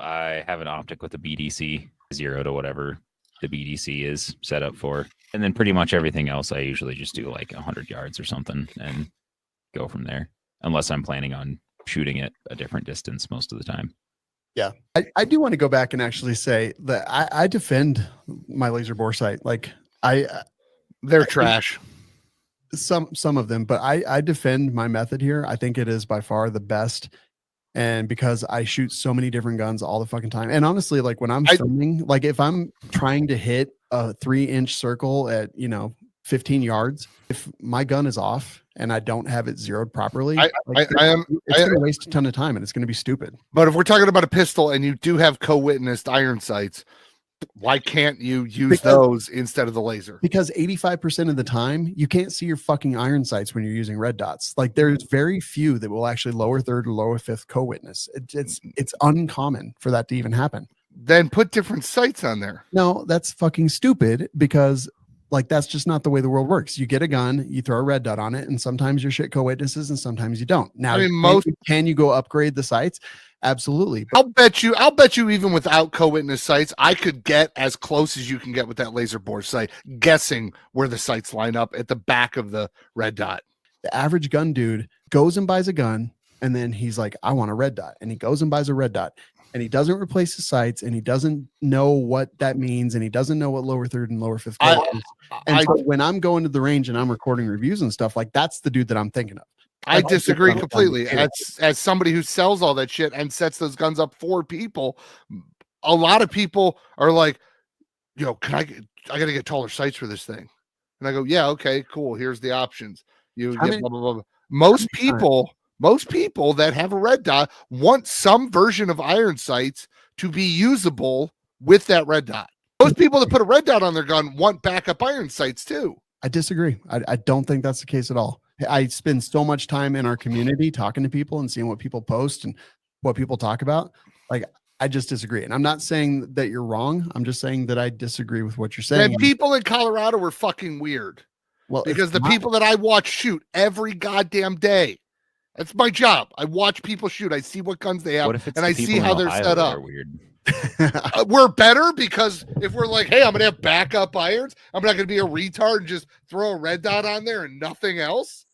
I have an optic with a BDC 0 to whatever the BDC is set up for. And then pretty much everything else, I usually just do like 100 yards or something and go from there, unless I'm planning on shooting it a different distance most of the time. Yeah, I do want to go back and actually say that I defend my laser bore sight. Like they're trash. Some of them, but I defend my method here. I think it is by far the best. And because I shoot so many different guns all the fucking time. And honestly, like when I'm filming, like if I'm trying to hit a 3-inch circle at, 15 yards, if my gun is off and I don't have it zeroed properly, it's going to waste a ton of time and it's going to be stupid. But if we're talking about a pistol and you do have co-witnessed iron sights, why can't you use those instead of the laser? Because 85% of the time you can't see your fucking iron sights when you're using red dots. Like there's very few that will actually lower third or lower fifth co-witness. It's uncommon for that to even happen. Then put different sights on there. No, that's fucking stupid because like that's just not the way the world works. You get a gun, you throw a red dot on it, and sometimes your shit co-witnesses and sometimes you don't. Now, can you go upgrade the sights? Absolutely. I'll bet you even without co-witness sights, I could get as close as you can get with that laser bore sight, guessing where the sights line up at the back of the red dot. The average gun dude goes and buys a gun, and then he's like, I want a red dot. And he goes and buys a red dot. And he doesn't replace his sights, and he doesn't know what that means, and he doesn't know what lower third and lower fifth is. And so when I'm going to the range and I'm recording reviews and stuff, like that's the dude that I'm thinking of. I disagree completely. As somebody who sells all that shit and sets those guns up for people, a lot of people are like, I gotta get taller sights for this thing. And I go, yeah, okay, cool. Here's the options. You get blah, blah, blah. Most people that have a red dot want some version of iron sights to be usable with that red dot. Most people that put a red dot on their gun want backup iron sights too. I disagree. I don't think that's the case at all. I spend so much time in our community talking to people and seeing what people post and what people talk about. Like, I just disagree. And I'm not saying that you're wrong. I'm just saying that I disagree with what you're saying. And people in Colorado are fucking weird. Well, because the people that I watch shoot every goddamn day, that's my job. I watch people shoot. I see what guns they have, and I see how they're set up. Weird. We're better because if we're like, hey, I'm gonna have backup irons, I'm not gonna be a retard and just throw a red dot on there and nothing else.